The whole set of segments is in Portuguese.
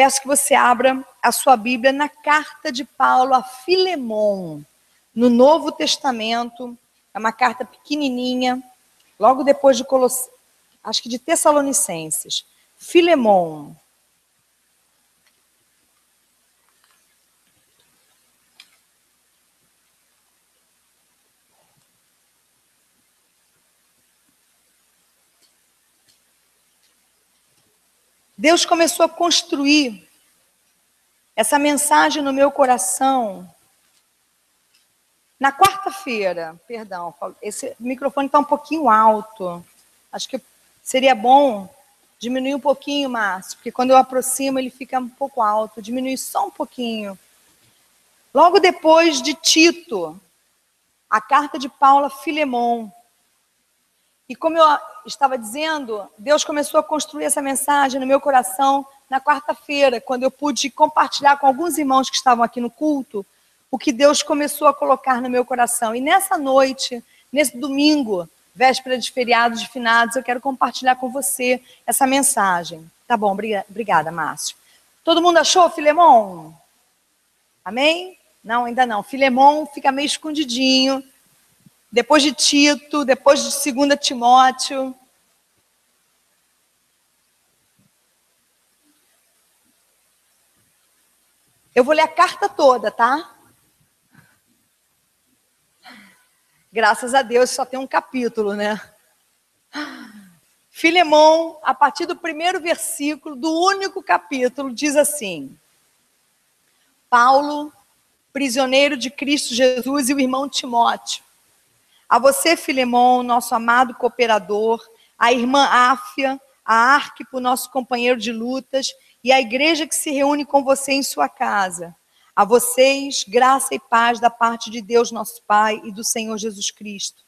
peço que você abra a sua Bíblia na carta de Paulo a Filemon, no Novo Testamento. É uma carta pequenininha, logo depois de acho que de Tessalonicenses. Filemon. Deus começou a construir essa mensagem no meu coração na quarta-feira. Perdão, esse microfone está um pouquinho alto. Acho que seria bom diminuir um pouquinho, Márcio, porque quando eu aproximo ele fica um pouco alto. Diminuir só um pouquinho. Logo depois de Tito, a carta de Paulo a Filemon. E como eu estava dizendo, Deus começou a construir essa mensagem no meu coração na quarta-feira, quando eu pude compartilhar com alguns irmãos que estavam aqui no culto, o que Deus começou a colocar no meu coração. E nessa noite, nesse domingo, véspera de feriados de finados, eu quero compartilhar com você essa mensagem. Tá bom, obrigada, Márcio. Todo mundo achou, Filemon? Amém? Não, ainda não. Filemon fica meio escondidinho. Depois de Tito, depois de 2 Timóteo. Eu vou ler a carta toda, tá? Graças a Deus só tem um capítulo, né? Filemon, a partir do primeiro versículo, do único capítulo, diz assim: Paulo, prisioneiro de Cristo Jesus, e o irmão Timóteo. A você, Filemon, nosso amado cooperador, a irmã Áfia, a Arquipo, nosso companheiro de lutas, e a igreja que se reúne com você em sua casa. A vocês, graça e paz da parte de Deus, nosso Pai, e do Senhor Jesus Cristo.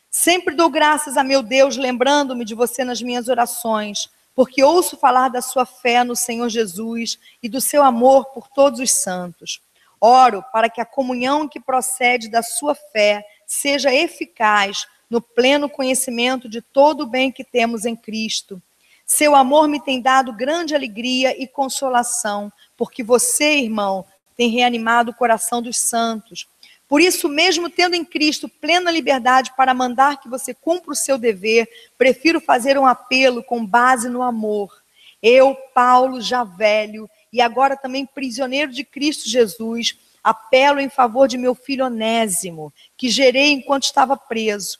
Sempre dou graças a meu Deus, lembrando-me de você nas minhas orações, porque ouço falar da sua fé no Senhor Jesus e do seu amor por todos os santos. Oro para que a comunhão que procede da sua fé seja eficaz no pleno conhecimento de todo o bem que temos em Cristo. Seu amor me tem dado grande alegria e consolação, porque você, irmão, tem reanimado o coração dos santos. Por isso, mesmo tendo em Cristo plena liberdade para mandar que você cumpra o seu dever, prefiro fazer um apelo com base no amor. Eu, Paulo, já velho, e agora também prisioneiro de Cristo Jesus, apelo em favor de meu filho Onésimo, que gerei enquanto estava preso.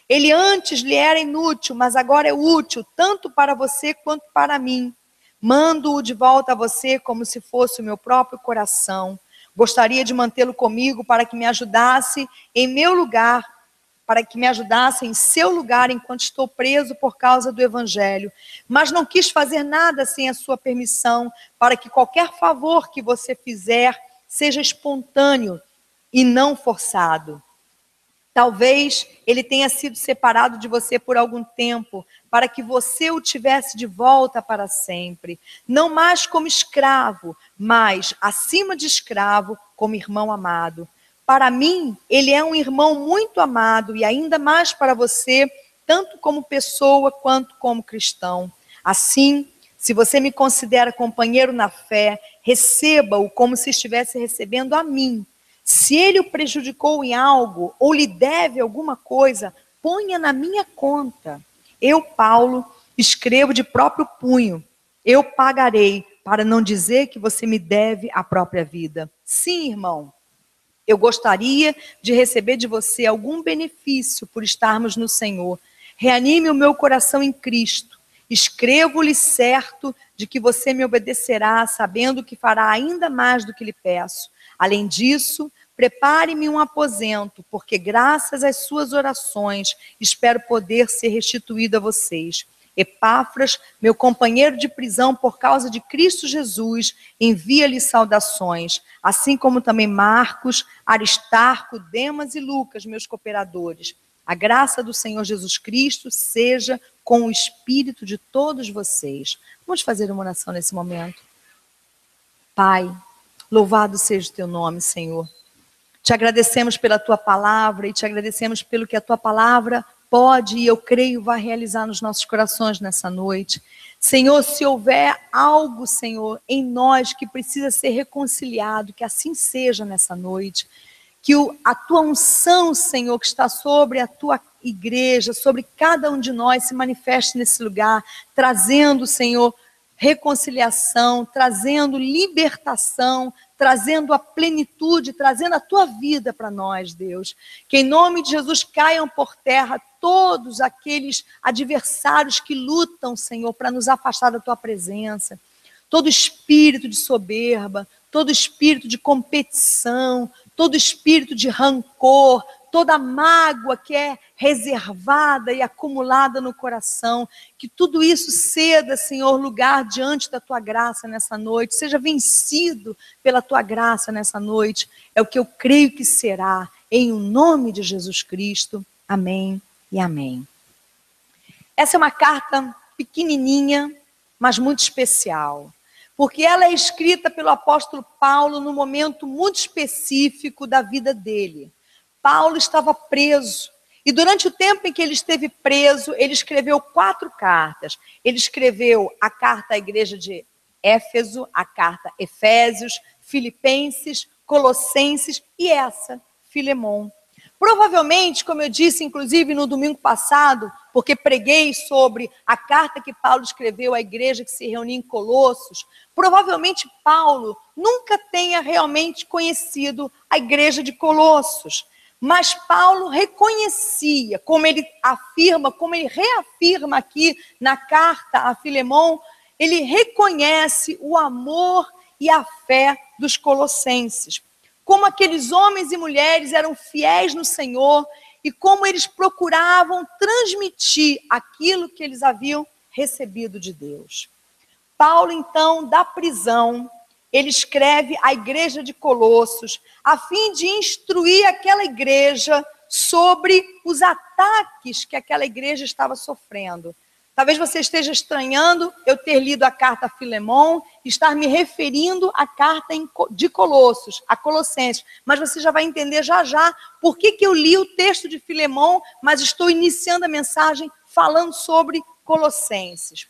Ele antes lhe era inútil, mas agora é útil, tanto para você quanto para mim. Mando-o de volta a você como se fosse o meu próprio coração. Gostaria de mantê-lo comigo para que me ajudasse em meu lugar, para que me ajudasse em seu lugar enquanto estou preso por causa do Evangelho. Mas não quis fazer nada sem a sua permissão, para que qualquer favor que você fizer seja espontâneo e não forçado. Talvez ele tenha sido separado de você por algum tempo, para que você o tivesse de volta para sempre. Não mais como escravo, mas, acima de escravo, como irmão amado. Para mim, ele é um irmão muito amado, e ainda mais para você, tanto como pessoa quanto como cristão. Assim, se você me considera companheiro na fé, receba-o como se estivesse recebendo a mim. Se ele o prejudicou em algo ou lhe deve alguma coisa, ponha na minha conta. Eu, Paulo, escrevo de próprio punho. Eu pagarei, para não dizer que você me deve a própria vida. Sim, irmão, eu gostaria de receber de você algum benefício por estarmos no Senhor. Reanime o meu coração em Cristo. Escrevo-lhe certo de que você me obedecerá, sabendo que fará ainda mais do que lhe peço. Além disso, prepare-me um aposento, porque graças às suas orações espero poder ser restituído a vocês. Epáfras, meu companheiro de prisão por causa de Cristo Jesus, envia-lhe saudações, assim como também Marcos, Aristarco, Demas e Lucas, meus cooperadores. A graça do Senhor Jesus Cristo seja com o espírito de todos vocês. Vamos fazer uma oração nesse momento. Pai, louvado seja o teu nome, Senhor. Te agradecemos pela tua palavra e te agradecemos pelo que a tua palavra pode e eu creio vai realizar nos nossos corações nessa noite. Senhor, se houver algo, Senhor, em nós que precisa ser reconciliado, que assim seja nessa noite. Que a tua unção, Senhor, que está sobre a tua igreja, sobre cada um de nós, se manifeste nesse lugar, trazendo, Senhor, reconciliação, trazendo libertação, trazendo a plenitude, trazendo a tua vida para nós, Deus. Que em nome de Jesus caiam por terra todos aqueles adversários que lutam, Senhor, para nos afastar da tua presença. Todo espírito de soberba, todo espírito de competição, todo espírito de rancor, toda mágoa que é reservada e acumulada no coração, que tudo isso ceda, Senhor, lugar diante da tua graça nessa noite, seja vencido pela tua graça nessa noite, é o que eu creio que será, em o nome de Jesus Cristo, amém e amém. Essa é uma carta pequenininha, mas muito especial, porque ela é escrita pelo apóstolo Paulo num momento muito específico da vida dele. Paulo estava preso, e durante o tempo em que ele esteve preso, ele escreveu 4 cartas. Ele escreveu a carta à igreja de Éfeso, a carta Efésios, Filipenses, Colossenses e essa, Filemon. Provavelmente, como eu disse, inclusive no domingo passado, porque preguei sobre a carta que Paulo escreveu à igreja que se reunia em Colossos, provavelmente Paulo nunca tenha realmente conhecido a igreja de Colossos. Mas Paulo reconhecia, como ele afirma, como ele reafirma aqui na carta a Filemon, ele reconhece o amor e a fé dos colossenses. Como aqueles homens e mulheres eram fiéis no Senhor e como eles procuravam transmitir aquilo que eles haviam recebido de Deus. Paulo, então, da prisão, ele escreve à igreja de Colossos, a fim de instruir aquela igreja sobre os ataques que aquela igreja estava sofrendo. Talvez você esteja estranhando eu ter lido a carta a Filemon, estar me referindo à carta de Colossos, a Colossenses. Mas você já vai entender já já por que eu li o texto de Filemon, mas estou iniciando a mensagem falando sobre Colossenses.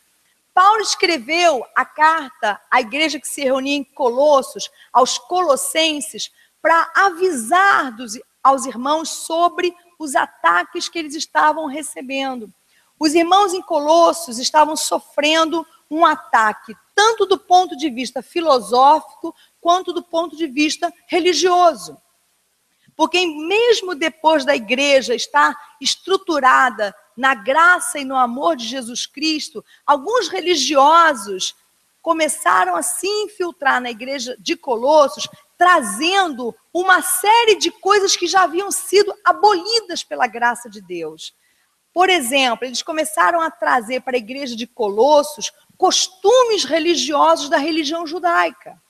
Paulo escreveu a carta à igreja que se reunia em Colossos, aos colossenses, para avisar aos irmãos sobre os ataques que eles estavam recebendo. Os irmãos em Colossos estavam sofrendo um ataque, tanto do ponto de vista filosófico, quanto do ponto de vista religioso. Porque mesmo depois da igreja estar estruturada na graça e no amor de Jesus Cristo, alguns religiosos começaram a se infiltrar na igreja de Colossos, trazendo uma série de coisas que já haviam sido abolidas pela graça de Deus. Por exemplo, eles começaram a trazer para a igreja de Colossos costumes religiosos da religião judaica.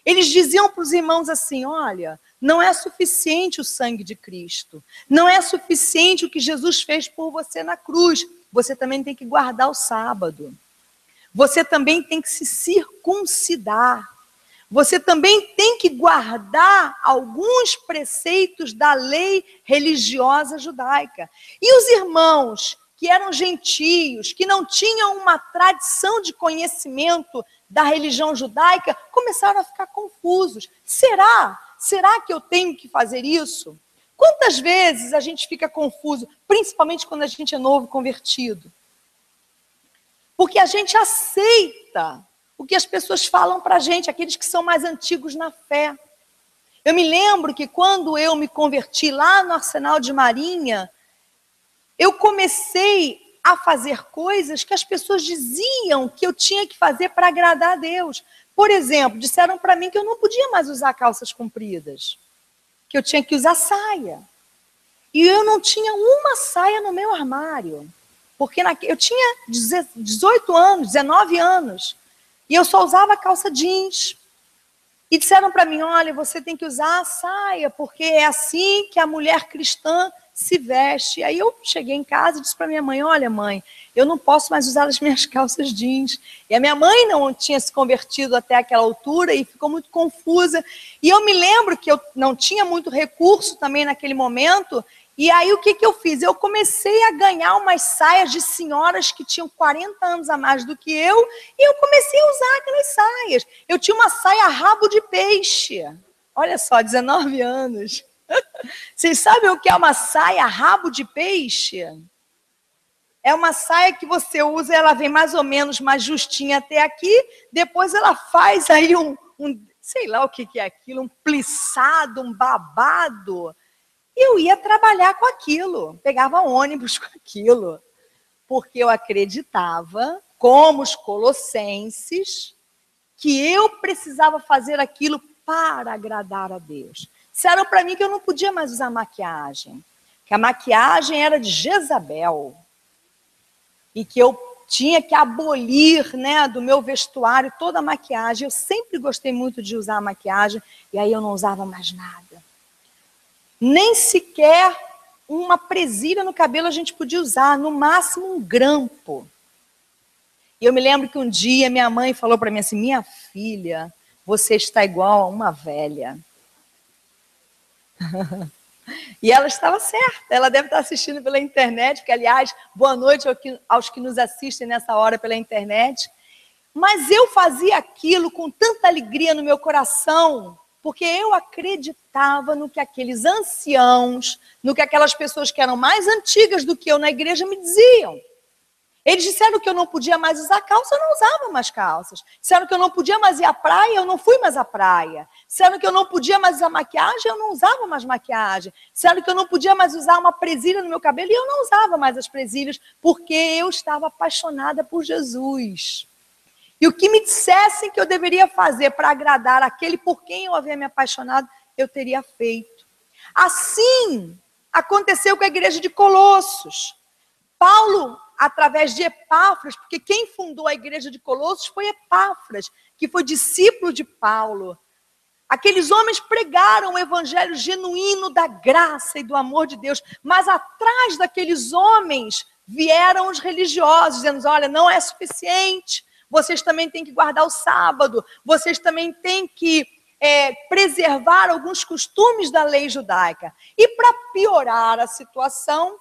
Eles diziam para os irmãos assim, olha, não é suficiente o sangue de Cristo, não é suficiente o que Jesus fez por você na cruz, você também tem que guardar o sábado, você também tem que se circuncidar, você também tem que guardar alguns preceitos da lei religiosa judaica. E os irmãos que eram gentios, que não tinham uma tradição de conhecimento da religião judaica, começaram a ficar confusos. Será que eu tenho que fazer isso? Quantas vezes a gente fica confuso, principalmente quando a gente é novo convertido? Porque a gente aceita o que as pessoas falam para a gente, aqueles que são mais antigos na fé. Eu me lembro que quando eu me converti lá no Arsenal de Marinha, eu comecei a fazer coisas que as pessoas diziam que eu tinha que fazer para agradar a Deus. Por exemplo, disseram para mim que eu não podia mais usar calças compridas, que eu tinha que usar saia. E eu não tinha uma saia no meu armário, porque eu tinha 18 anos, 19 anos, e eu só usava calça jeans. E disseram para mim, olha, você tem que usar a saia, porque é assim que a mulher cristã se veste. Aí eu cheguei em casa e disse para minha mãe, olha mãe, eu não posso mais usar as minhas calças jeans. E a minha mãe não tinha se convertido até aquela altura e ficou muito confusa. E eu me lembro que eu não tinha muito recurso também naquele momento, E aí, o que eu fiz? Eu comecei a ganhar umas saias de senhoras que tinham 40 anos a mais do que eu, e eu comecei a usar aquelas saias. Eu tinha uma saia rabo de peixe. Olha só, 19 anos. Vocês sabem o que é uma saia rabo de peixe? É uma saia que você usa, ela vem mais ou menos mais justinha até aqui, depois ela faz aí sei lá o que é aquilo, um plissado, um babado. Eu ia trabalhar com aquilo, pegava ônibus com aquilo, porque eu acreditava, como os colossenses, que eu precisava fazer aquilo para agradar a Deus. Disseram para mim que eu não podia mais usar maquiagem, que a maquiagem era de Jezabel, e que eu tinha que abolir, né, do meu vestuário toda a maquiagem. Eu sempre gostei muito de usar maquiagem, e aí eu não usava mais nada. Nem sequer uma presilha no cabelo a gente podia usar, no máximo um grampo. E eu me lembro que um dia minha mãe falou para mim assim: minha filha, você está igual a uma velha. E ela estava certa, ela deve estar assistindo pela internet, porque, aliás, boa noite aos que nos assistem nessa hora pela internet. Mas eu fazia aquilo com tanta alegria no meu coração, porque eu acreditava no que aqueles anciãos, no que aquelas pessoas que eram mais antigas do que eu na igreja me diziam. Eles disseram que eu não podia mais usar calça, eu não usava mais calças. Disseram que eu não podia mais ir à praia, eu não fui mais à praia. Disseram que eu não podia mais usar maquiagem, eu não usava mais maquiagem. Disseram que eu não podia mais usar uma presilha no meu cabelo, e eu não usava mais as presilhas, porque eu estava apaixonada por Jesus. E o que me dissessem que eu deveria fazer para agradar aquele por quem eu havia me apaixonado, eu teria feito. Assim aconteceu com a igreja de Colossos. Paulo, através de Epáfras, porque quem fundou a igreja de Colossos foi Epáfras, que foi discípulo de Paulo. Aqueles homens pregaram o evangelho genuíno da graça e do amor de Deus, mas atrás daqueles homens vieram os religiosos, dizendo: olha, não é suficiente, vocês também têm que guardar o sábado, vocês também têm que preservar alguns costumes da lei judaica. E para piorar a situação,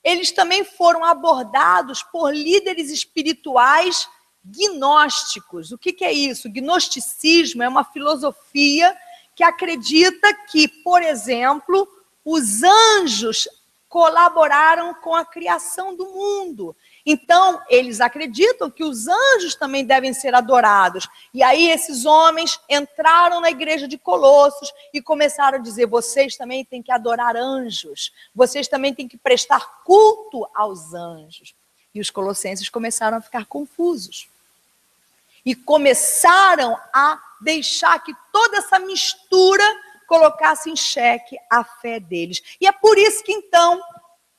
eles também foram abordados por líderes espirituais gnósticos. O que é isso? Gnosticismo é uma filosofia que acredita que, por exemplo, os anjos colaboraram com a criação do mundo. Então, eles acreditam que os anjos também devem ser adorados. E aí esses homens entraram na igreja de Colossos e começaram a dizer: vocês também têm que adorar anjos, vocês também têm que prestar culto aos anjos. E os colossenses começaram a ficar confusos. E começaram a deixar que toda essa mistura colocasse em xeque a fé deles. E é por isso que, então,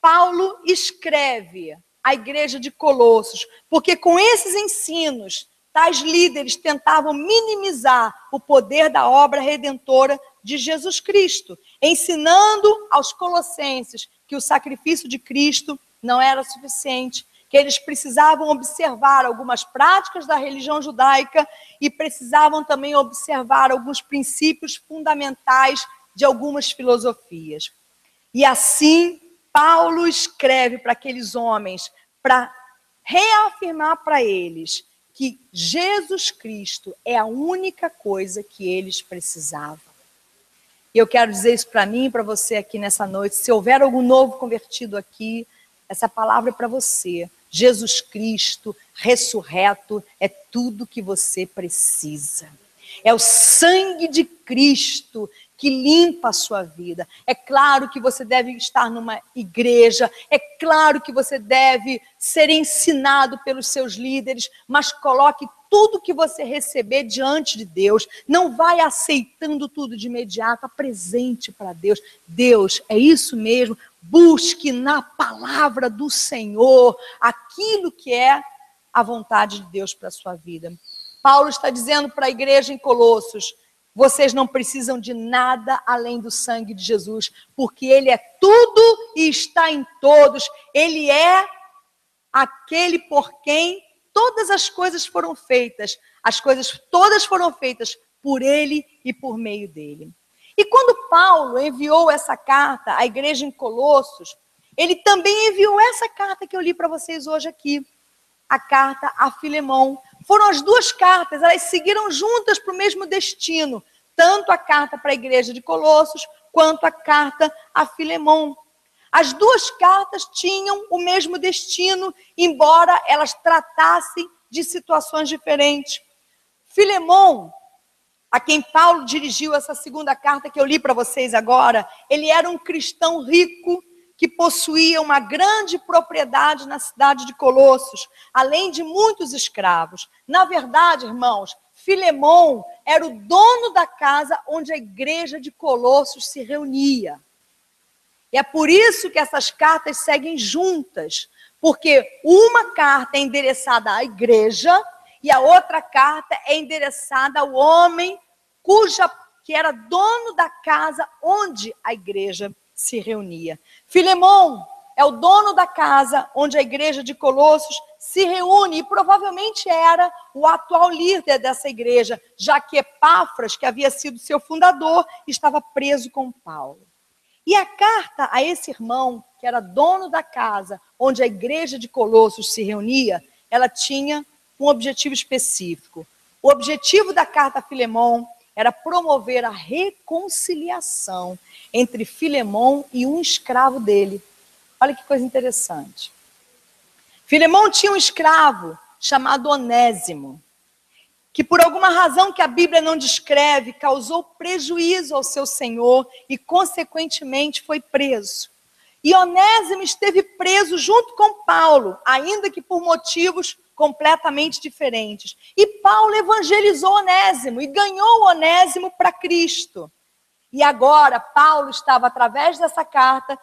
Paulo escreve à igreja de Colossos, porque com esses ensinos, tais líderes tentavam minimizar o poder da obra redentora de Jesus Cristo, ensinando aos colossenses que o sacrifício de Cristo não era suficiente, que eles precisavam observar algumas práticas da religião judaica e precisavam também observar alguns princípios fundamentais de algumas filosofias. E assim, Paulo escreve para aqueles homens para reafirmar para eles que Jesus Cristo é a única coisa que eles precisavam. E eu quero dizer isso para mim e para você aqui nessa noite. Se houver algum novo convertido aqui, essa palavra é para você. Jesus Cristo ressurreto é tudo que você precisa. É o sangue de Cristo que limpa a sua vida. É claro que você deve estar numa igreja, é claro que você deve ser ensinado pelos seus líderes, mas coloque tudo que você receber diante de Deus. Não vai aceitando tudo de imediato, apresente para Deus. Deus, é isso mesmo. Busque na palavra do Senhor aquilo que é a vontade de Deus para a sua vida. Paulo está dizendo para a igreja em Colossos: vocês não precisam de nada além do sangue de Jesus, porque Ele é tudo e está em todos. Ele é aquele por quem todas as coisas foram feitas. As coisas todas foram feitas por Ele e por meio dEle. E quando Paulo enviou essa carta à igreja em Colossos, ele também enviou essa carta que eu li para vocês hoje aqui, a carta a Filemon. Foram as duas cartas, elas seguiram juntas para o mesmo destino, tanto a carta para a igreja de Colossos, quanto a carta a Filemon. As duas cartas tinham o mesmo destino, embora elas tratassem de situações diferentes. Filemon, a quem Paulo dirigiu essa segunda carta que eu li para vocês agora, ele era um cristão rico que possuía uma grande propriedade na cidade de Colossos, além de muitos escravos. Na verdade, irmãos, Filemon era o dono da casa onde a igreja de Colossos se reunia. E é por isso que essas cartas seguem juntas, porque uma carta é endereçada à igreja e a outra carta é endereçada ao homem que era dono da casa onde a igreja se reunia. Filemon é o dono da casa onde a igreja de Colossos se reúne e provavelmente era o atual líder dessa igreja, já que Epáfras, que havia sido seu fundador, estava preso com Paulo. E a carta a esse irmão, que era dono da casa onde a igreja de Colossos se reunia, ela tinha um objetivo específico. O objetivo da carta a Filemon era promover a reconciliação entre Filemon e um escravo dele. Olha que coisa interessante. Filemon tinha um escravo chamado Onésimo, que por alguma razão que a Bíblia não descreve, causou prejuízo ao seu senhor e, consequentemente, foi preso. E Onésimo esteve preso junto com Paulo, ainda que por motivos completamente diferentes. E Paulo evangelizou Onésimo e ganhou Onésimo para Cristo. E agora Paulo estava, através dessa carta,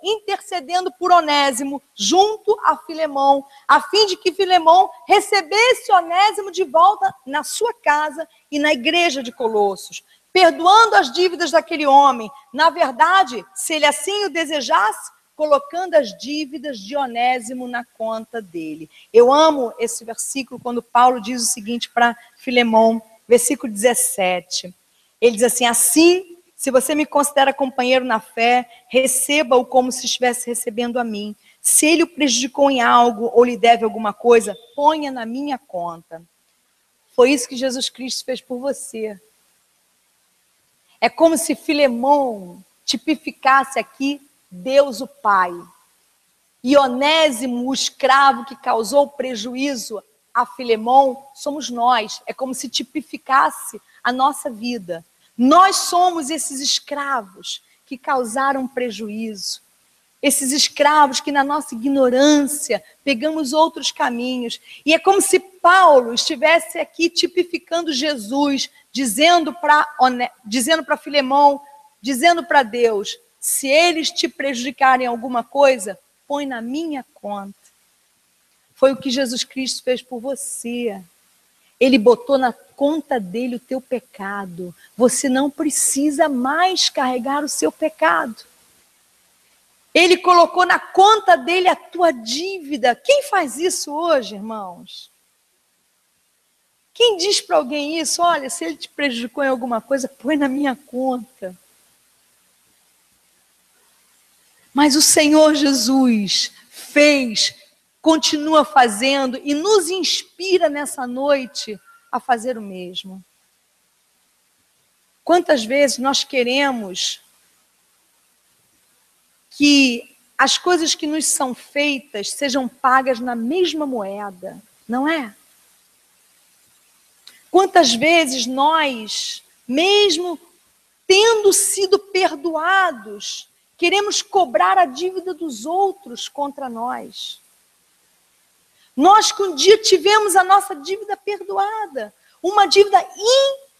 intercedendo por Onésimo junto a Filemon, a fim de que Filemon recebesse Onésimo de volta na sua casa e na igreja de Colossos, perdoando as dívidas daquele homem. Na verdade, se ele assim o desejasse, colocando as dívidas de Onésimo na conta dele. Eu amo esse versículo quando Paulo diz o seguinte para Filemon, versículo 17. Ele diz assim: assim, se você me considera companheiro na fé, receba-o como se estivesse recebendo a mim. Se ele o prejudicou em algo ou lhe deve alguma coisa, ponha na minha conta. Foi isso que Jesus Cristo fez por você. É como se Filemon tipificasse aqui Deus o Pai. E Onésimo, o escravo que causou prejuízo a Filemon, somos nós. É como se tipificasse a nossa vida. Nós somos esses escravos que causaram prejuízo. Esses escravos que na nossa ignorância pegamos outros caminhos. E é como se Paulo estivesse aqui tipificando Jesus, dizendo para Filemon, dizendo para Deus: se eles te prejudicarem alguma coisa, põe na minha conta. Foi o que Jesus Cristo fez por você. Ele botou na conta dele o teu pecado. Você não precisa mais carregar o seu pecado. Ele colocou na conta dele a tua dívida. Quem faz isso hoje, irmãos? Quem diz para alguém isso? Olha, se ele te prejudicou em alguma coisa, põe na minha conta. Mas o Senhor Jesus fez, continua fazendo e nos inspira nessa noite a fazer o mesmo. Quantas vezes nós queremos que as coisas que nos são feitas sejam pagas na mesma moeda, não é? Quantas vezes nós, mesmo tendo sido perdoados, queremos cobrar a dívida dos outros contra nós. Nós que um dia tivemos a nossa dívida perdoada, uma dívida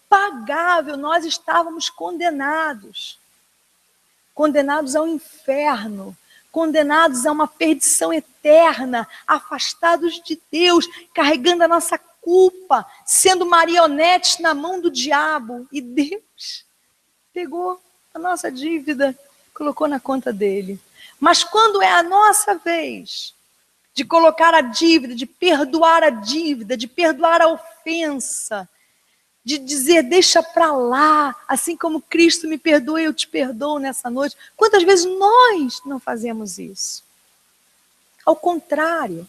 impagável, nós estávamos condenados. Condenados ao inferno, condenados a uma perdição eterna, afastados de Deus, carregando a nossa culpa, sendo marionetes na mão do diabo. E Deus pegou a nossa dívida, colocou na conta dele. Mas quando é a nossa vez de colocar a dívida, de perdoar a ofensa, de dizer, deixa para lá, assim como Cristo me perdoa, eu te perdoo nessa noite. Quantas vezes nós não fazemos isso? Ao contrário,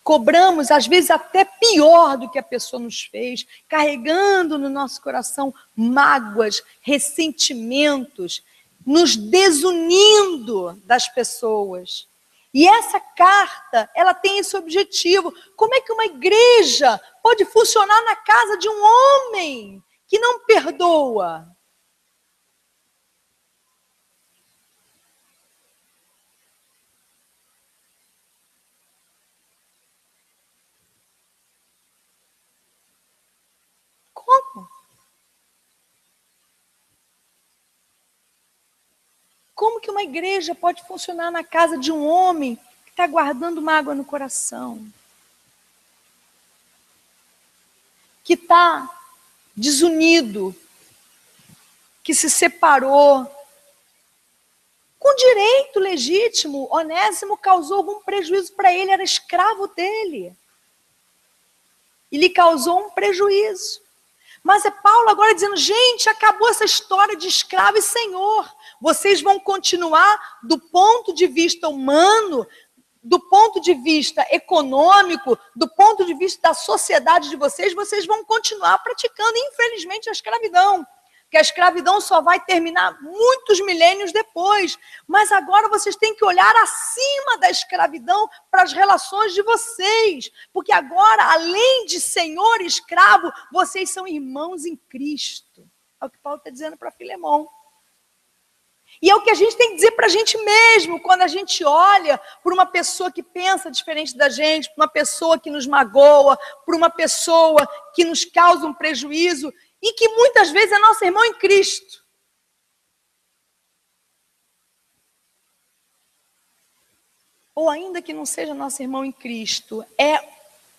cobramos, às vezes até pior do que a pessoa nos fez, carregando no nosso coração mágoas, ressentimentos, nos desunindo das pessoas. E essa carta, ela tem esse objetivo. Como é que uma igreja pode funcionar na casa de um homem que não perdoa? Como? Como que uma igreja pode funcionar na casa de um homem que está guardando mágoa no coração? Que está desunido, que se separou, com direito legítimo. Onésimo causou algum prejuízo para ele, era escravo dele. E lhe causou um prejuízo. Mas é Paulo agora dizendo, gente, acabou essa história de escravo e senhor. Vocês vão continuar do ponto de vista humano, do ponto de vista econômico, do ponto de vista da sociedade de vocês, vocês vão continuar praticando, infelizmente, a escravidão. Que a escravidão só vai terminar muitos milênios depois. Mas agora vocês têm que olhar acima da escravidão para as relações de vocês. Porque agora, além de senhor e escravo, vocês são irmãos em Cristo. É o que Paulo está dizendo para Filemão. E é o que a gente tem que dizer para a gente mesmo, quando a gente olha por uma pessoa que pensa diferente da gente, por uma pessoa que nos magoa, por uma pessoa que nos causa um prejuízo, e que muitas vezes é nosso irmão em Cristo. Ou ainda que não seja nosso irmão em Cristo, é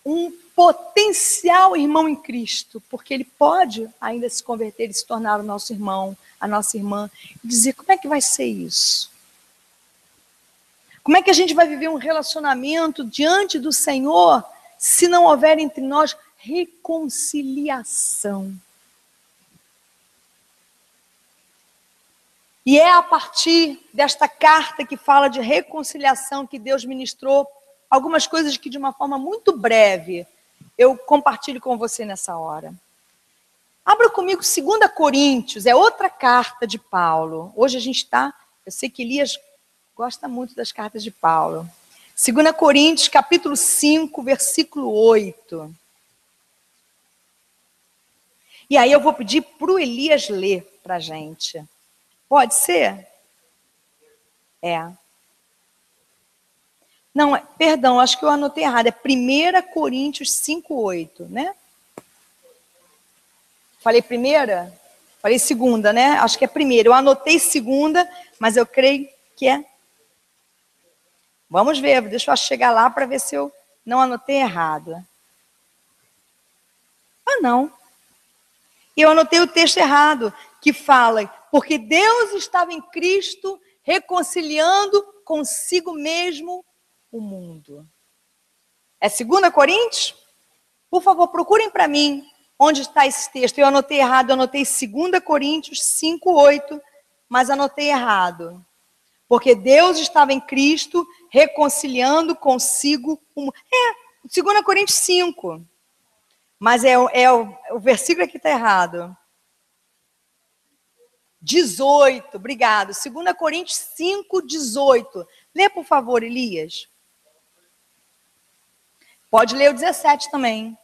um potencial irmão em Cristo, porque ele pode ainda se converter e se tornar o nosso irmão, a nossa irmã, e dizer, como é que vai ser isso? Como é que a gente vai viver um relacionamento diante do Senhor se não houver entre nós reconciliação? E é a partir desta carta que fala de reconciliação que Deus ministrou algumas coisas que de uma forma muito breve eu compartilho com você nessa hora. Abra comigo 2 Coríntios, é outra carta de Paulo. Hoje a gente está, eu sei que Elias gosta muito das cartas de Paulo. 2 Coríntios, capítulo 5, versículo 8. E aí eu vou pedir para o Elias ler para a gente. Pode ser? É. Não, perdão, acho que eu anotei errado. É 1 Coríntios 5:8, né? Falei primeira? Falei segunda, né? Acho que é primeira. Eu anotei segunda, mas eu creio que é. Vamos ver, deixa eu chegar lá para ver se eu não anotei errado. Ah, não. E eu anotei o texto errado, que fala, porque Deus estava em Cristo reconciliando consigo mesmo o mundo. É 2 Coríntios? Por favor, procurem para mim onde está esse texto. Eu anotei errado, eu anotei 2 Coríntios 5:8, mas anotei errado. Porque Deus estava em Cristo reconciliando consigo o mundo. 2 Coríntios 5. Mas o versículo aqui está errado. 18, obrigado. 2 Coríntios 5:18. Lê, por favor, Elias. Pode ler o 17 também.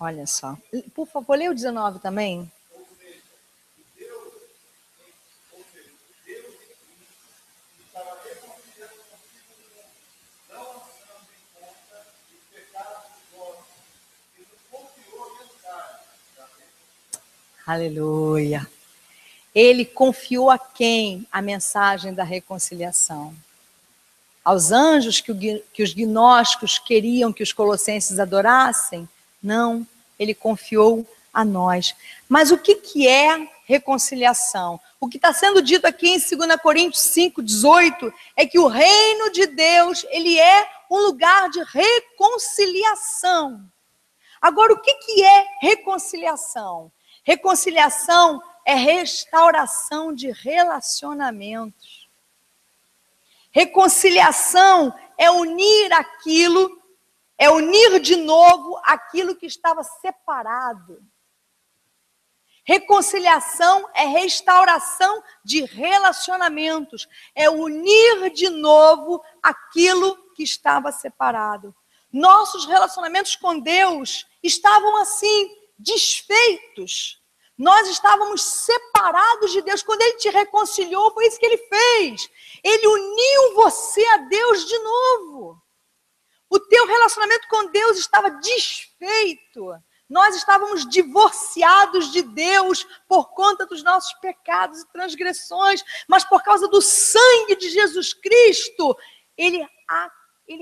Olha só. Por favor, lê o 19 também. Aleluia. Ele confiou a quem a mensagem da reconciliação? aos anjos que os gnósticos queriam que os colossenses adorassem? Não, ele confiou a nós. Mas o que é reconciliação? O que está sendo dito aqui em 2 Coríntios 5:18 é que o reino de Deus, ele é um lugar de reconciliação. Agora, o que é reconciliação? Reconciliação é restauração de relacionamentos. Reconciliação é unir aquilo, é unir de novo aquilo que estava separado. Reconciliação é restauração de relacionamentos, é unir de novo aquilo que estava separado. Nossos relacionamentos com Deus estavam assim, desfeitos. Nós estávamos separados de Deus. Quando Ele te reconciliou, foi isso que Ele fez. Ele uniu você a Deus de novo. O teu relacionamento com Deus estava desfeito. Nós estávamos divorciados de Deus por conta dos nossos pecados e transgressões, mas por causa do sangue de Jesus Cristo, Ele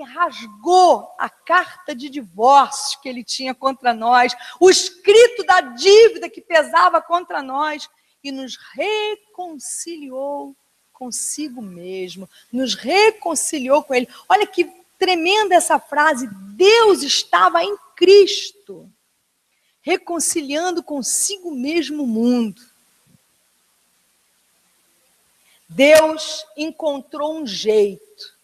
rasgou a carta de divórcio que Ele tinha contra nós, o escrito da dívida que pesava contra nós, e nos reconciliou consigo mesmo, nos reconciliou com Ele. Olha que tremenda essa frase, Deus estava em Cristo, reconciliando consigo mesmo o mundo. Deus encontrou um jeito,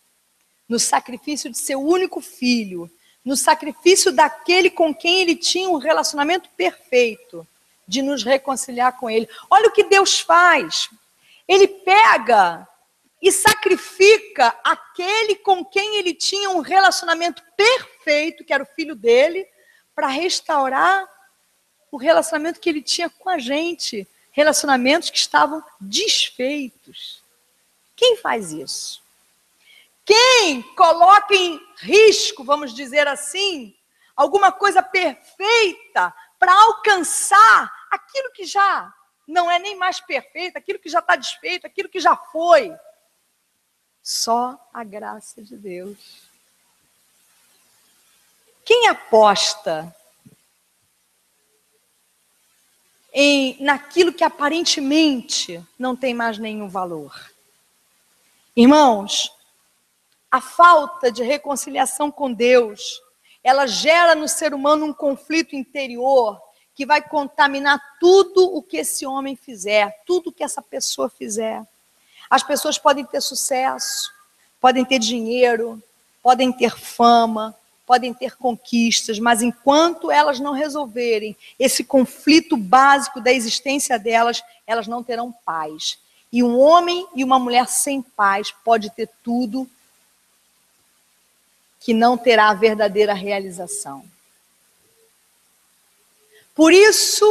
no sacrifício de seu único filho, no sacrifício daquele com quem Ele tinha um relacionamento perfeito, de nos reconciliar com Ele. Olha o que Deus faz. Ele pega e sacrifica aquele com quem Ele tinha um relacionamento perfeito, que era o filho dele, para restaurar o relacionamento que Ele tinha com a gente, relacionamentos que estavam desfeitos. Quem faz isso? Quem coloca em risco, vamos dizer assim, alguma coisa perfeita para alcançar aquilo que já não é nem mais perfeito, aquilo que já está desfeito, aquilo que já foi? Só a graça de Deus. Quem aposta naquilo que aparentemente não tem mais nenhum valor? Irmãos, a falta de reconciliação com Deus, ela gera no ser humano um conflito interior que vai contaminar tudo o que esse homem fizer, tudo o que essa pessoa fizer. As pessoas podem ter sucesso, podem ter dinheiro, podem ter fama, podem ter conquistas, mas enquanto elas não resolverem esse conflito básico da existência delas, elas não terão paz. E um homem e uma mulher sem paz pode ter tudo, que não terá a verdadeira realização. Por isso,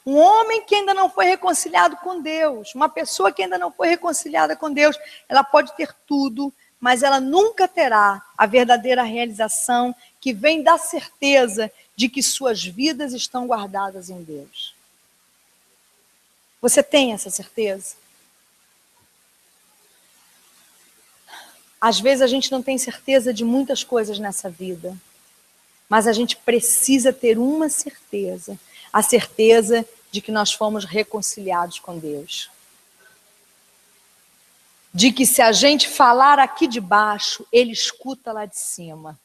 um homem que ainda não foi reconciliado com Deus, uma pessoa que ainda não foi reconciliada com Deus, ela pode ter tudo, mas ela nunca terá a verdadeira realização que vem da certeza de que suas vidas estão guardadas em Deus. Você tem essa certeza? Às vezes a gente não tem certeza de muitas coisas nessa vida, mas a gente precisa ter uma certeza, a certeza de que nós fomos reconciliados com Deus. De que se a gente falar aqui de baixo, Ele escuta lá de cima.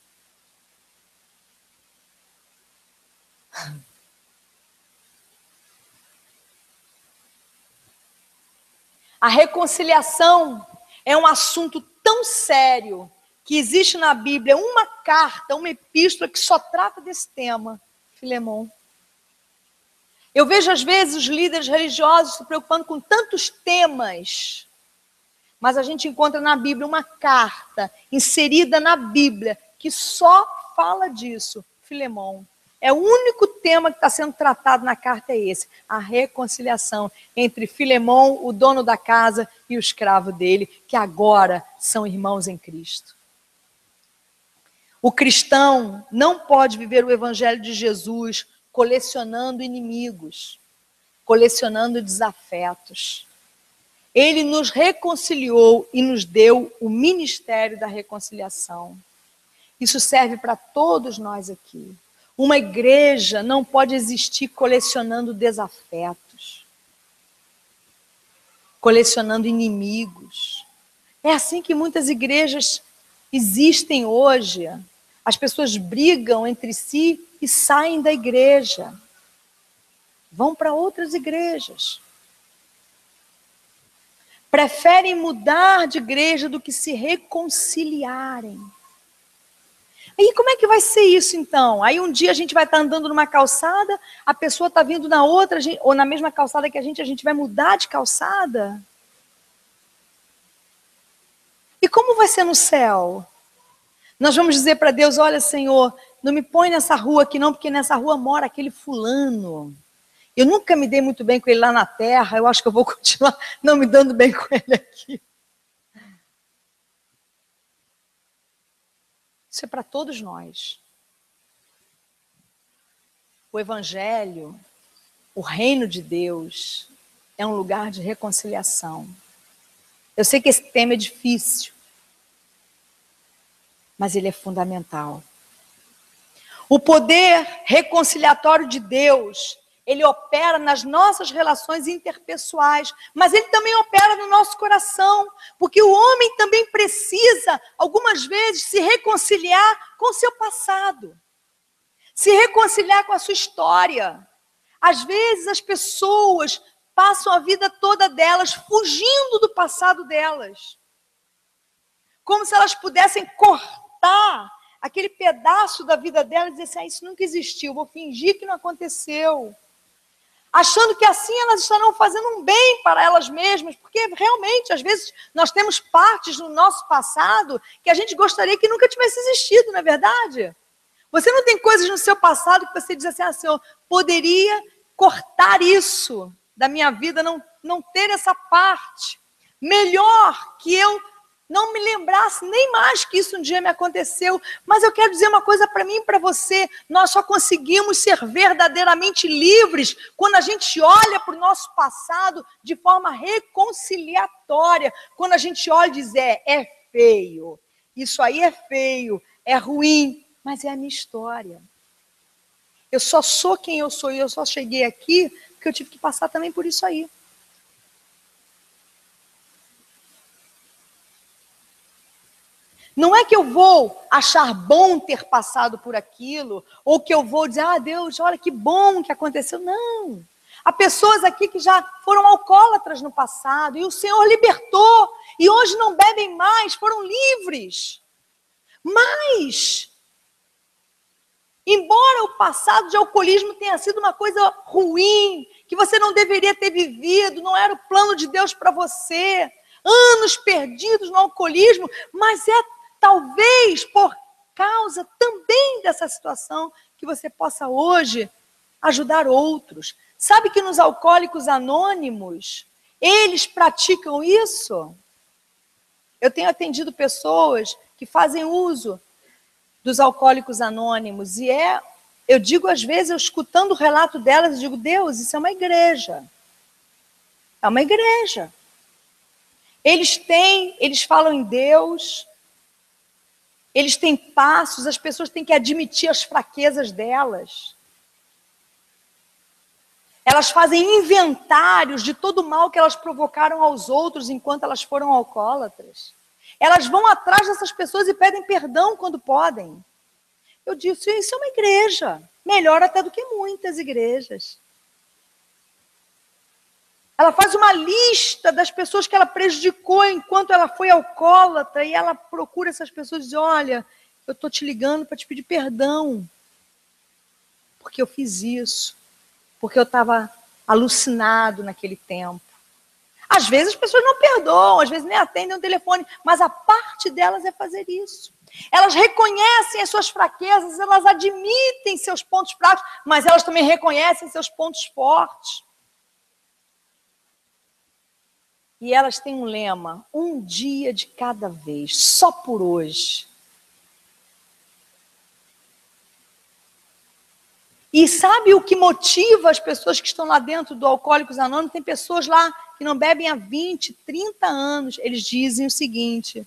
A reconciliação é um assunto tão sério que existe na Bíblia uma carta, uma epístola que só trata desse tema, Filemon. Eu vejo às vezes os líderes religiosos se preocupando com tantos temas, mas a gente encontra na Bíblia uma carta inserida na Bíblia que só fala disso, Filemon. É o único tema que está sendo tratado na carta é esse, a reconciliação entre Filemon, o dono da casa, e o escravo dele, que agora são irmãos em Cristo. O cristão não pode viver o evangelho de Jesus colecionando inimigos, colecionando desafetos. Ele nos reconciliou e nos deu o ministério da reconciliação. Isso serve para todos nós aqui. Uma igreja não pode existir colecionando desafetos, colecionando inimigos. É assim que muitas igrejas existem hoje. As pessoas brigam entre si e saem da igreja. Vão para outras igrejas. Preferem mudar de igreja do que se reconciliarem. Aí como é que vai ser isso então? Aí um dia a gente vai estar andando numa calçada, a pessoa está vindo na outra, ou na mesma calçada que a gente vai mudar de calçada? E como vai ser no céu? Nós vamos dizer para Deus, olha Senhor, não me põe nessa rua aqui não, porque nessa rua mora aquele fulano. Eu nunca me dei muito bem com ele lá na terra, eu acho que eu vou continuar não me dando bem com ele aqui. Isso é para todos nós. O Evangelho, o reino de Deus, é um lugar de reconciliação. Eu sei que esse tema é difícil, mas ele é fundamental. O poder reconciliatório de Deus, ele opera nas nossas relações interpessoais, mas ele também opera no nosso coração, porque o homem também precisa, algumas vezes, se reconciliar com o seu passado, se reconciliar com a sua história. Às vezes as pessoas passam a vida toda delas fugindo do passado delas, como se elas pudessem cortar aquele pedaço da vida delas e dizer assim, isso nunca existiu, vou fingir que não aconteceu. Achando que assim elas estarão fazendo um bem para elas mesmas, porque realmente, às vezes, nós temos partes no nosso passado que a gente gostaria que nunca tivesse existido, não é verdade? Você não tem coisas no seu passado que você diz assim, Senhor, poderia cortar isso da minha vida, não ter essa parte. Melhor que eu não me lembrasse nem mais que isso um dia me aconteceu. Mas eu quero dizer uma coisa para mim e para você. Nós só conseguimos ser verdadeiramente livres quando a gente olha para o nosso passado de forma reconciliatória. Quando a gente olha e diz, é feio. Isso aí é feio, é ruim, mas é a minha história. Eu só sou quem eu sou e eu só cheguei aqui porque eu tive que passar também por isso aí. Não é que eu vou achar bom ter passado por aquilo, ou que eu vou dizer, Deus, olha que bom que aconteceu. Não. Há pessoas aqui que já foram alcoólatras no passado, e o Senhor libertou, e hoje não bebem mais, foram livres. Mas, embora o passado de alcoolismo tenha sido uma coisa ruim, que você não deveria ter vivido, não era o plano de Deus para você, anos perdidos no alcoolismo, mas talvez por causa também dessa situação que você possa hoje ajudar outros. Sabe que nos Alcoólicos Anônimos, eles praticam isso? Eu tenho atendido pessoas que fazem uso dos Alcoólicos Anônimos e eu digo às vezes, eu escutando o relato delas, eu digo, Deus, isso é uma igreja. É uma igreja. Eles falam em Deus, eles têm passos, as pessoas têm que admitir as fraquezas delas. Elas fazem inventários de todo o mal que elas provocaram aos outros enquanto elas foram alcoólatras. Elas vão atrás dessas pessoas e pedem perdão quando podem. Eu disse, isso é uma igreja, melhor até do que muitas igrejas. Ela faz uma lista das pessoas que ela prejudicou enquanto ela foi alcoólatra e ela procura essas pessoas e diz, olha, eu estou te ligando para te pedir perdão, porque eu fiz isso, porque eu estava alucinado naquele tempo. Às vezes as pessoas não perdoam, às vezes nem atendem o telefone, mas a parte delas é fazer isso. Elas reconhecem as suas fraquezas, elas admitem seus pontos fracos, mas elas também reconhecem seus pontos fortes. E elas têm um lema, um dia de cada vez, só por hoje. E sabe o que motiva as pessoas que estão lá dentro do Alcoólicos Anônimos? Tem pessoas lá que não bebem há 20, 30 anos, eles dizem o seguinte,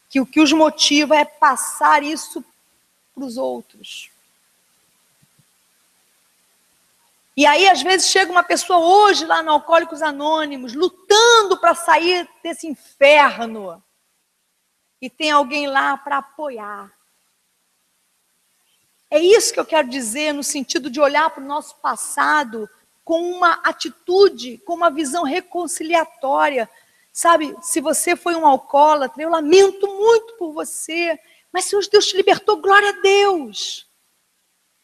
que o que os motiva é passar isso para os outros. E aí, às vezes, chega uma pessoa hoje lá no Alcoólicos Anônimos, lutando para sair desse inferno. E tem alguém lá para apoiar. É isso que eu quero dizer no sentido de olhar para o nosso passado com uma atitude, com uma visão reconciliatória. Sabe, se você foi um alcoólatra, eu lamento muito por você, mas se Deus te libertou, glória a Deus.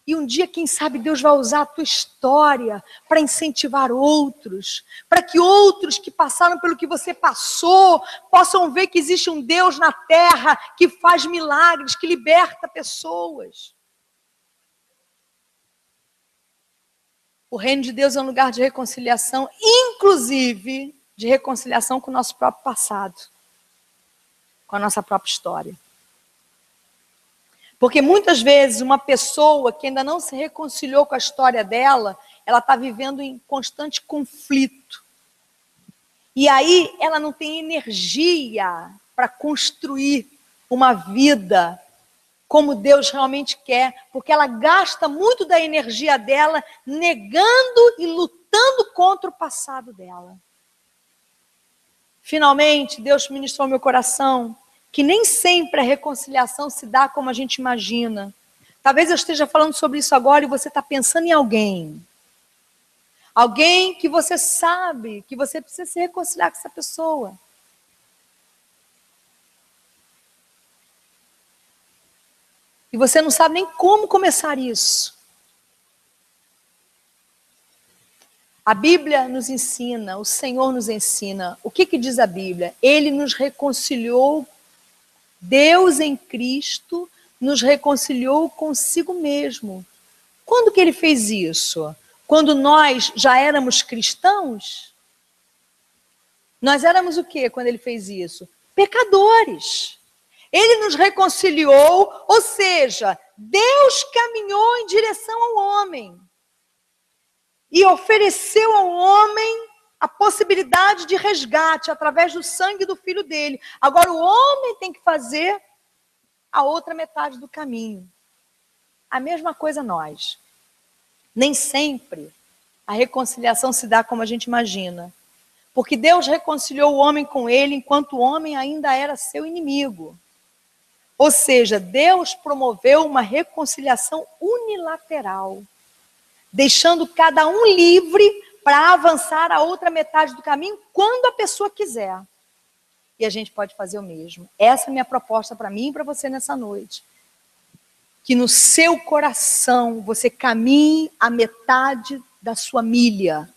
E um dia, quem sabe, Deus vai usar a tua história para incentivar outros, para que outros que passaram pelo que você passou possam ver que existe um Deus na terra que faz milagres, que liberta pessoas. O reino de Deus é um lugar de reconciliação, inclusive de reconciliação com o nosso próprio passado, com a nossa própria história. Porque muitas vezes uma pessoa que ainda não se reconciliou com a história dela, ela está vivendo em constante conflito. E aí ela não tem energia para construir uma vida como Deus realmente quer, porque ela gasta muito da energia dela negando e lutando contra o passado dela. Finalmente, Deus ministrou meu coração que nem sempre a reconciliação se dá como a gente imagina. Talvez eu esteja falando sobre isso agora e você está pensando em alguém. Alguém que você sabe que você precisa se reconciliar com essa pessoa. E você não sabe nem como começar isso. A Bíblia nos ensina, o Senhor nos ensina. O que diz a Bíblia? Ele nos reconciliou. Deus em Cristo nos reconciliou consigo mesmo. Quando que ele fez isso? Quando nós já éramos cristãos? Nós éramos o quê quando ele fez isso? Pecadores. Ele nos reconciliou, ou seja, Deus caminhou em direção ao homem e ofereceu ao homem a possibilidade de resgate através do sangue do filho dele. Agora o homem tem que fazer a outra metade do caminho. A mesma coisa nós. Nem sempre a reconciliação se dá como a gente imagina. Porque Deus reconciliou o homem com ele enquanto o homem ainda era seu inimigo. Ou seja, Deus promoveu uma reconciliação unilateral, deixando cada um livre para avançar a outra metade do caminho quando a pessoa quiser. E a gente pode fazer o mesmo. Essa é a minha proposta para mim e para você nessa noite. Que no seu coração você caminhe a metade da sua milha.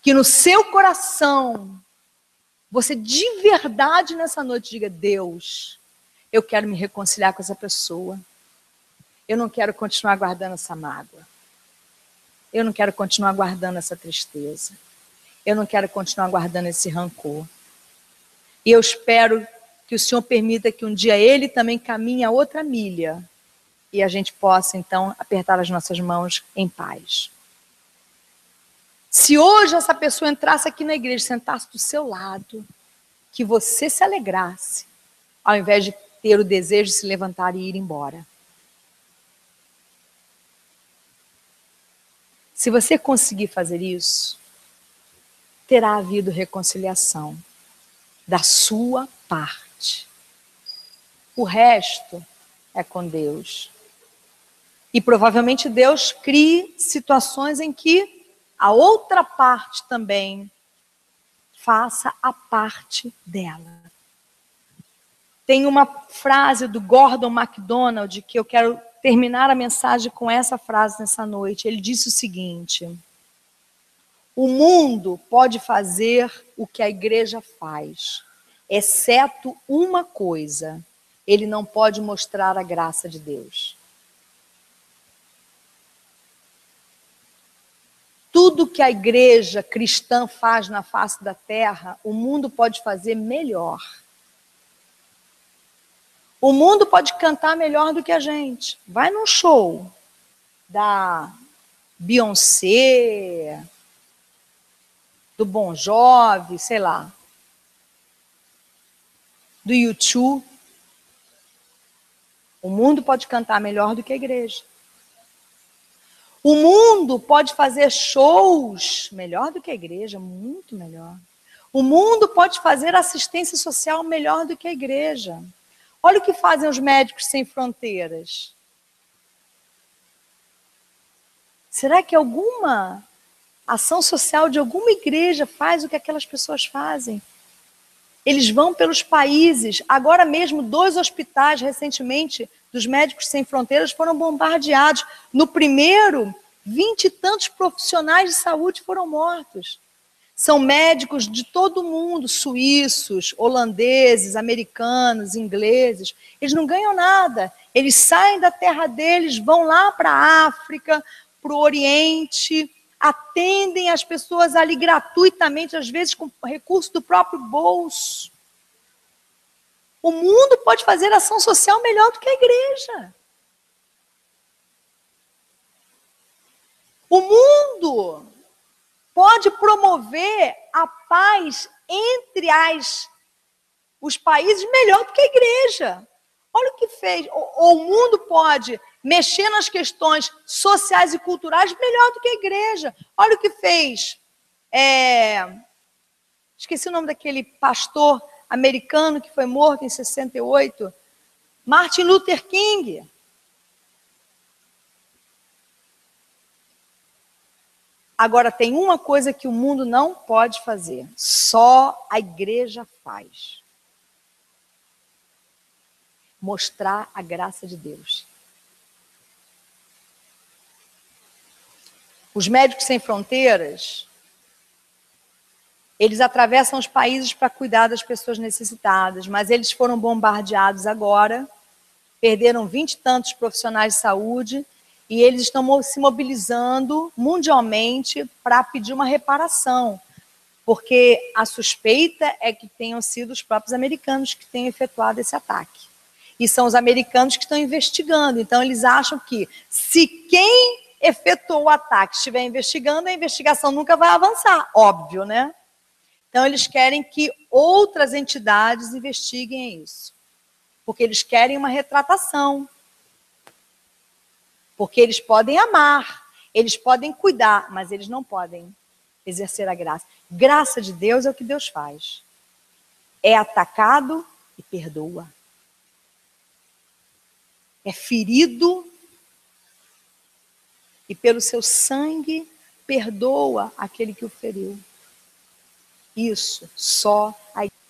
Que no seu coração você de verdade nessa noite diga: Deus, eu quero me reconciliar com essa pessoa. Eu não quero continuar guardando essa mágoa. Eu não quero continuar guardando essa tristeza. Eu não quero continuar guardando esse rancor. E eu espero que o Senhor permita que um dia Ele também caminhe a outra milha. E a gente possa, então, apertar as nossas mãos em paz. Se hoje essa pessoa entrasse aqui na igreja, sentasse do seu lado, que você se alegrasse, ao invés de ter o desejo de se levantar e ir embora. Se você conseguir fazer isso, terá havido reconciliação da sua parte. O resto é com Deus. E provavelmente Deus crie situações em que a outra parte também faça a parte dela. Tem uma frase do Gordon MacDonald que eu quero terminar a mensagem com essa frase nessa noite. Ele disse o seguinte: o mundo pode fazer o que a igreja faz, exceto uma coisa: ele não pode mostrar a graça de Deus. Tudo que a igreja cristã faz na face da terra, o mundo pode fazer melhor. O mundo pode cantar melhor do que a gente. Vai num show da Beyoncé, do Bon Jovi, sei lá, do U2. O mundo pode cantar melhor do que a igreja. O mundo pode fazer shows melhor do que a igreja, muito melhor. O mundo pode fazer assistência social melhor do que a igreja. Olha o que fazem os Médicos Sem Fronteiras. Será que alguma ação social de alguma igreja faz o que aquelas pessoas fazem? Eles vão pelos países. Agora mesmo, 2 hospitais, recentemente, dos Médicos Sem Fronteiras foram bombardeados. No primeiro, 20 e tantos profissionais de saúde foram mortos. São médicos de todo o mundo, suíços, holandeses, americanos, ingleses. Eles não ganham nada. Eles saem da terra deles, vão lá para a África, para o Oriente, atendem as pessoas ali gratuitamente, às vezes com recurso do próprio bolso. O mundo pode fazer ação social melhor do que a igreja. O mundo pode promover a paz entre os países melhor do que a igreja. Olha o que fez. O mundo pode mexer nas questões sociais e culturais melhor do que a igreja. Olha o que fez. Esqueci o nome daquele pastor americano que foi morto em 68. Martin Luther King. Agora, tem uma coisa que o mundo não pode fazer. Só a igreja faz. Mostrar a graça de Deus. Os Médicos Sem Fronteiras, eles atravessam os países para cuidar das pessoas necessitadas, mas eles foram bombardeados agora, perderam 20 e tantos profissionais de saúde, e eles estão se mobilizando mundialmente para pedir uma reparação, porque a suspeita é que tenham sido os próprios americanos que tenham efetuado esse ataque. E são os americanos que estão investigando. Então, eles acham que se quem efetuou o ataque estiver investigando, a investigação nunca vai avançar. Óbvio, né? Então, eles querem que outras entidades investiguem isso. Porque eles querem uma retratação. Porque eles podem amar, eles podem cuidar, mas eles não podem exercer a graça. Graça de Deus é o que Deus faz. É atacado e perdoa. É ferido e pelo seu sangue perdoa aquele que o feriu. Isso, só a igreja.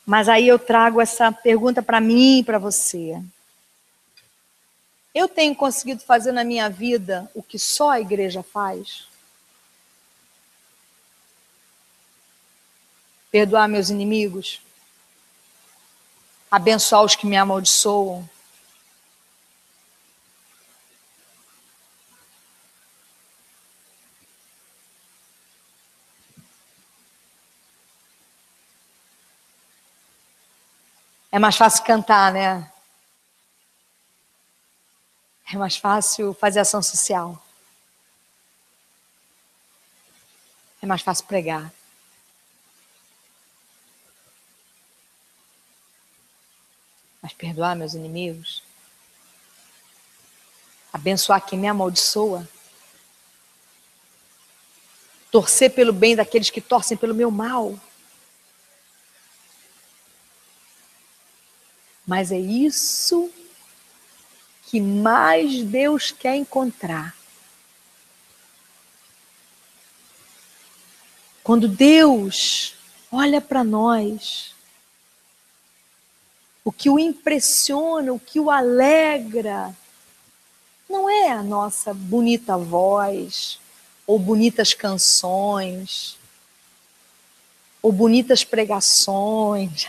Mas aí eu trago essa pergunta para mim e para você. Eu tenho conseguido fazer na minha vida o que só a igreja faz? Perdoar meus inimigos? Abençoar os que me amaldiçoam? É mais fácil cantar, né? É mais fácil fazer ação social. É mais fácil pregar. Mas perdoar meus inimigos? Abençoar quem me amaldiçoa? Torcer pelo bem daqueles que torcem pelo meu mal? Mas é isso que mais Deus quer encontrar. Quando Deus olha para nós, o que o impressiona, o que o alegra, não é a nossa bonita voz, ou bonitas canções, ou bonitas pregações,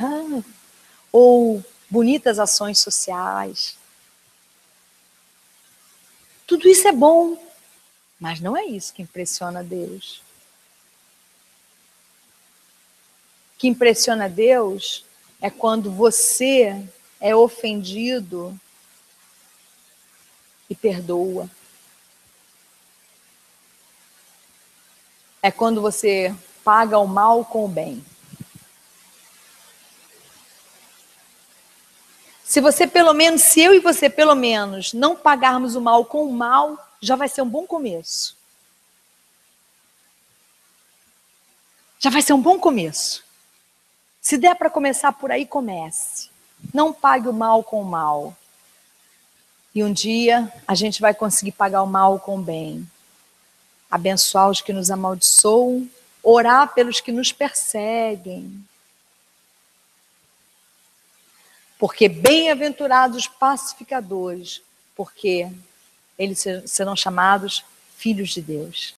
ou bonitas ações sociais. Tudo isso é bom, mas não é isso que impressiona Deus. O que impressiona Deus é quando você é ofendido e perdoa. é quando você paga o mal com o bem. Se eu e você pelo menos não pagarmos o mal com o mal, já vai ser um bom começo. Já vai ser um bom começo. Se der para começar por aí, comece. Não pague o mal com o mal. E um dia a gente vai conseguir pagar o mal com o bem. Abençoar os que nos amaldiçoam, orar pelos que nos perseguem. Porque bem-aventurados os pacificadores, porque eles serão chamados filhos de Deus.